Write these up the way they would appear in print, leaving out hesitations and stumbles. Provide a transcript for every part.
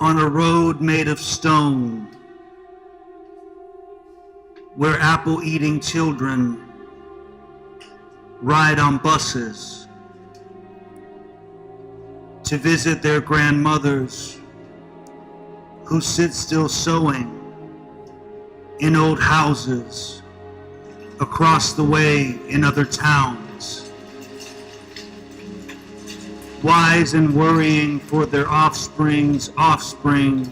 on a road made of stone, where apple-eating children ride on buses to visit their grandmothers who sit still sewing in old houses across the way in other towns, wise and worrying for their offspring's offspring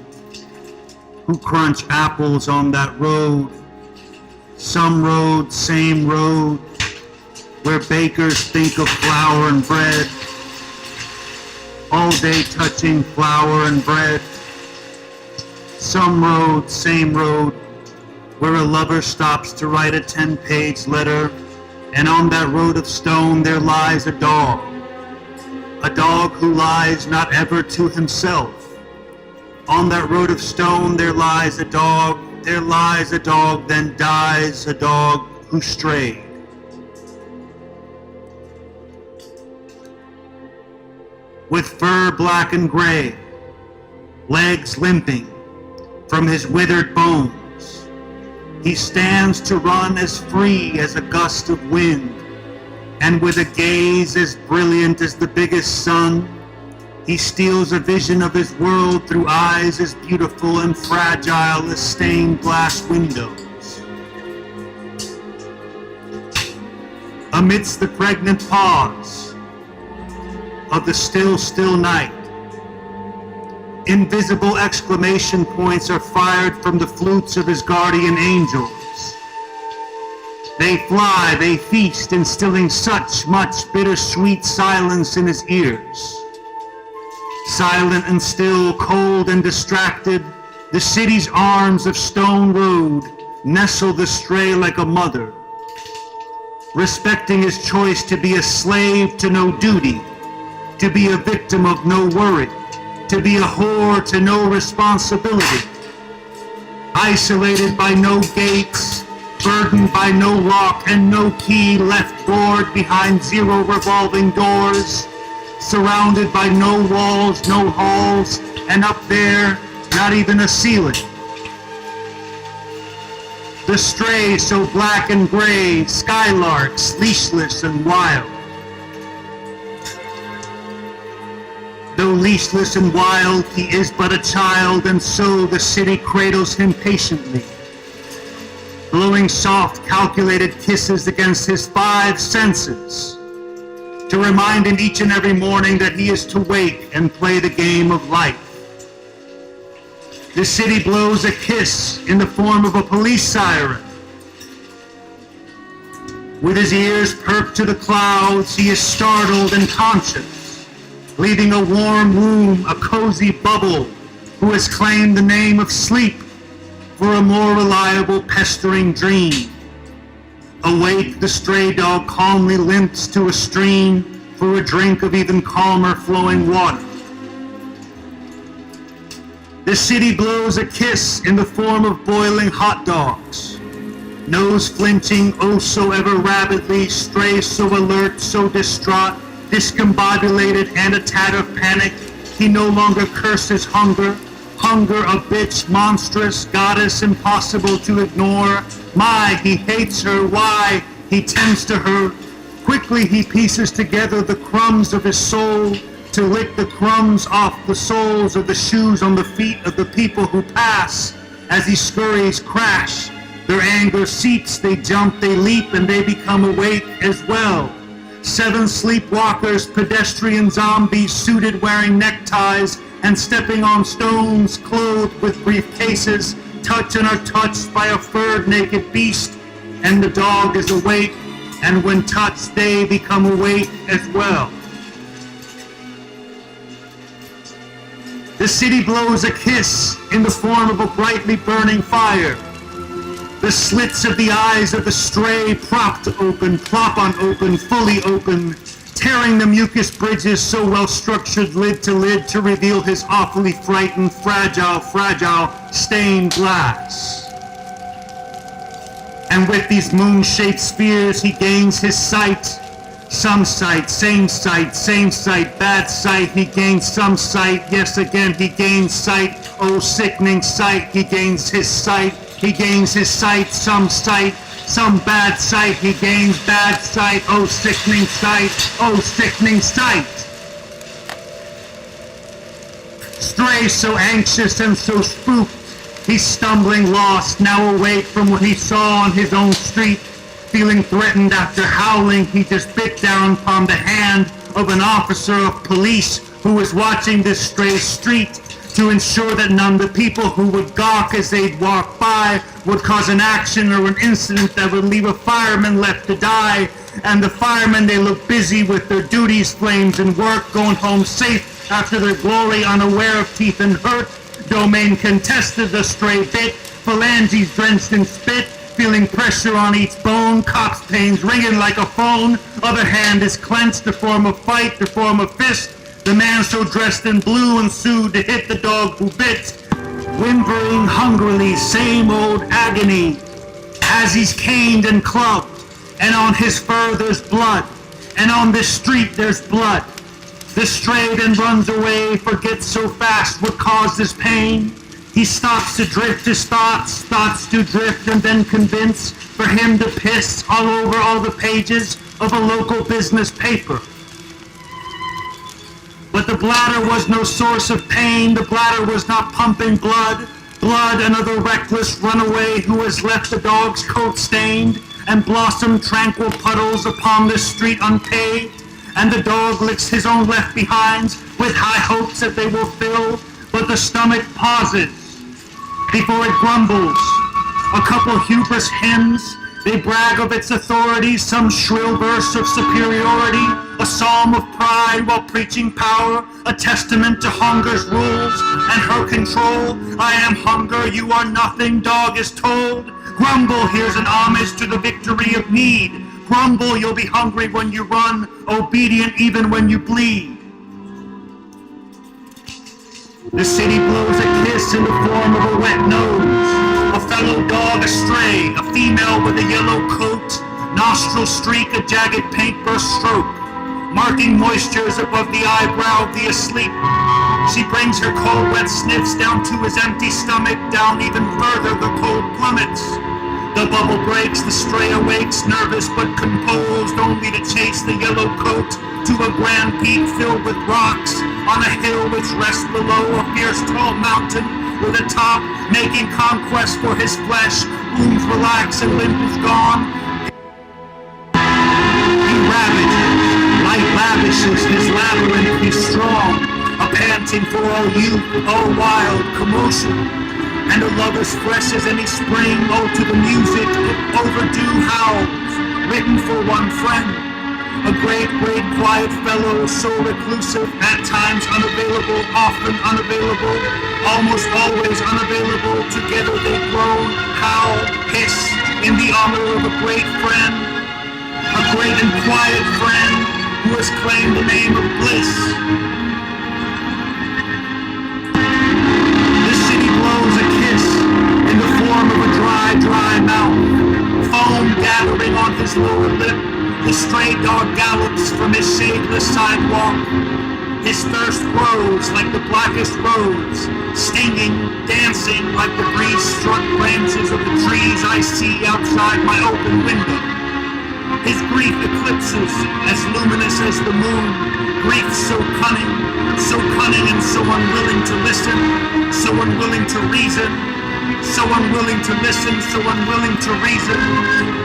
who crunch apples on that road, some road, same road, where bakers think of flour and bread, all day touching flour and bread. Some road, same road, where a lover stops to write a 10-page letter, and on that road of stone there lies a dog who lies not ever to himself. On that road of stone there lies a dog, then dies a dog who strayed. With fur black and gray, legs limping from his withered bones, he stands to run as free as a gust of wind, and with a gaze as brilliant as the biggest sun, he steals a vision of his world through eyes as beautiful and fragile as stained glass windows. Amidst the pregnant pause of the still, still night, invisible exclamation points are fired from the flutes of his guardian angels. They fly, they feast, instilling much bittersweet silence in his ears. Silent and still, cold and distracted, the city's arms of stone road nestle the stray like a mother, respecting his choice to be a slave to no duty, to be a victim of no worry, to be a whore to no responsibility, isolated by no gates, burdened by no lock and no key, left bored behind 0 revolving doors, surrounded by no walls, no halls, and up there, not even a ceiling. The stray so black and gray, skylarks, leashless and wild. Though leashless and wild, he is but a child, and so the city cradles him patiently, blowing soft, calculated kisses against his 5 senses, to remind him each and every morning that he is to wake and play the game of life. The city blows a kiss in the form of a police siren. With his ears perked to the clouds, he is startled and conscious, leaving a warm room, a cozy bubble, who has claimed the name of sleep for a more reliable pestering dream. Awake, the stray dog calmly limps to a stream for a drink of even calmer flowing water. The city blows a kiss in the form of boiling hot dogs. Nose flinching, oh so ever rapidly, stray so alert, so distraught, discombobulated and a tad of panic, he no longer curses hunger. Hunger, a bitch, monstrous, goddess, impossible to ignore. My, he hates her. Why? He tends to her. Quickly he pieces together the crumbs of his soul to lick the crumbs off the soles of the shoes on the feet of the people who pass. As he scurries, crash. Their anger seeps, they jump, they leap, and they become awake as well. 7 sleepwalkers, pedestrian zombies, suited, wearing neckties, and stepping on stones, clothed with briefcases, touch and are touched by a furred naked beast, and the dog is awake, and when touched they become awake as well. The city blows a kiss in the form of a brightly burning fire. The slits of the eyes of the stray propped open, plop on open, fully open, tearing the mucus bridges so well structured lid to reveal his awfully frightened, fragile, stained glass. And with these moon-shaped spheres he gains his sight. Some sight, same sight, bad sight, he gains some sight, yes again he gains sight, oh sickening sight, he gains his sight, he gains his sight, some bad sight, he gains bad sight, oh sickening sight, oh sickening sight. Stray so anxious and so spooked, he's stumbling lost, now awake from what he saw on his own street. Feeling threatened after howling, he just bit down upon the hand of an officer of police who was watching this stray street to ensure that none of the people who would gawk as they'd walk by would cause an action or an incident that would leave a fireman left to die. And the firemen, they look busy with their duties, flames, and work, going home safe after their glory, unaware of teeth and hurt. Domain contested, the stray bit, phalanges drenched in spit, feeling pressure on each bone, cop's pains ringing like a phone. Other hand is clenched to form a fight, to form a fist. The man so dressed in blue ensued to hit the dog who bit. Whimpering hungrily, same old agony, as he's caned and clubbed, and on his fur there's blood, and on this street there's blood. The stray then runs away, forgets so fast what caused his pain. He stops to drift his thoughts to drift, and then convince for him to piss all over all the pages of a local business paper. But the bladder was no source of pain, the bladder was not pumping blood. Blood, another reckless runaway who has left the dog's coat stained, and blossomed tranquil puddles upon this street unpaved. And the dog licks his own left behinds with high hopes that they will fill, but the stomach pauses before it grumbles. A couple hubris hymns, they brag of its authority, some shrill verse of superiority, a psalm of pride while preaching power, a testament to hunger's rules and her control. I am hunger, you are nothing, dog is told. Grumble, here's an homage to the victory of need. Grumble, you'll be hungry when you run, obedient even when you bleed. The city blows a kiss in the form of a wet nose. A fellow dog astray, a female with a yellow coat, nostril streak, a jagged paintbrush stroke, marking moistures above the eyebrow of the asleep. She brings her cold wet sniffs down to his empty stomach, down even further the cold plummets. The bubble breaks, the stray awakes, nervous but composed, only to chase the yellow coat to a grand peak filled with rocks, on a hill which rests below a fierce tall mountain, with a top making conquest for his flesh. Wounds relax and limp is gone. He ravages, light lavishes his labyrinth, he's strong, a panting for all youth, all wild commotion. And a lover's fresh as any spring, oh to the music of overdue howls, written for one friend. A great, quiet fellow, so reclusive, at times unavailable, often unavailable, almost always unavailable. Together they groan, howl, hiss, in the honor of a great friend, a great and quiet friend, who has claimed the name of bliss. The city blows a kiss, in the form of a dry mouth, foam gathering on his lower lip. The stray dog gallops from his shadeless sidewalk. His thirst grows like the blackest rose, stinging, dancing like the breeze-struck branches of the trees I see outside my open window. His grief eclipses, as luminous as the moon, grief so cunning and so unwilling to listen, so unwilling to reason, so unwilling to listen, so unwilling to reason.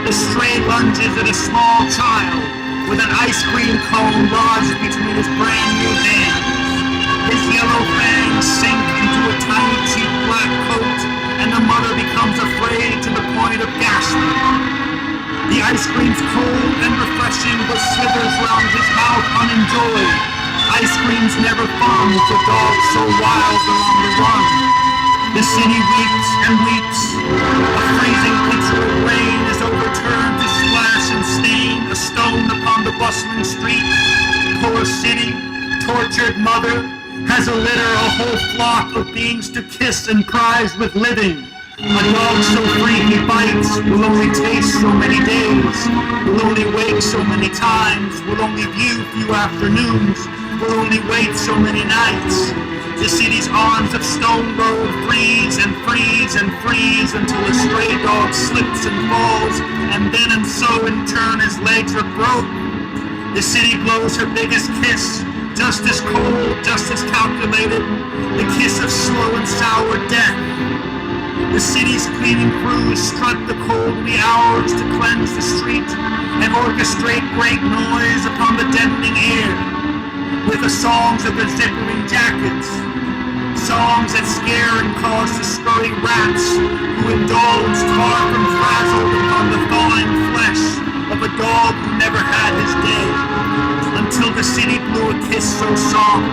The stray lunges at a small child with an ice cream cone lodged between his brand new hands. His yellow fangs sink into a tiny cheap black coat, and the mother becomes afraid to the point of gasping. The ice cream's cold and refreshing, but slithers round his mouth unenjoyed. Ice cream's never fun with a dog so wild and on the run. The city weeps and weeps. A freezing pitcher of rain is overturned to splash and stain a stone upon the bustling street. Poor city, tortured mother, has a litter, a whole flock of beings to kiss and prize with living. A dog so free he bites, will only taste so many days, will only wake so many times, will only view few afternoons, will only wait so many nights. The city's arms of stone gold freeze and freeze and freeze until a stray dog slips and falls, and then and so in turn his legs are broke. The city blows her biggest kiss, just as cold, just as calculated, the kiss of slow and sour death. The city's cleaning crews strut the cold wee hours to cleanse the street and orchestrate great noise upon the deadening air with the songs of their zippering jackets, songs that scare and cause to scurry rats who indulge far from frazzled upon the thawing flesh of a dog who never had his day, until the city blew a kiss so soft,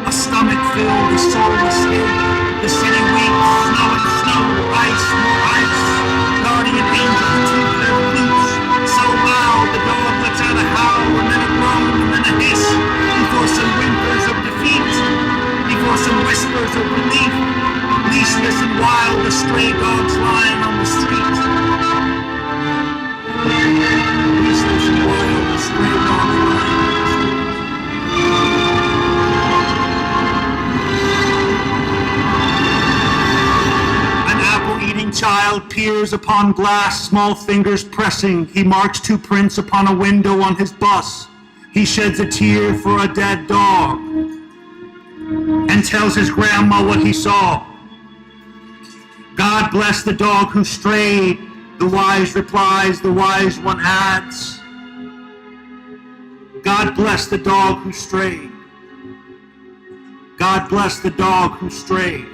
a stomach filled with soulless escape. The city weeps, snow and snow, ice, more ice, guardian angels toot their flutes, so loud the dog lets out a howl and then a groan and then a hiss, before some whimpers of defeat, before some whispers of relief, leashless and wild the stray dogs lying on the street. Leashless and wild the stray dogs lying on the street. Child peers upon glass, small fingers pressing. He marks two prints upon a window on his bus. He sheds a tear for a dead dog and tells his grandma what he saw. God bless the dog who strayed, the wise replies, the wise one adds. God bless the dog who strayed. God bless the dog who strayed.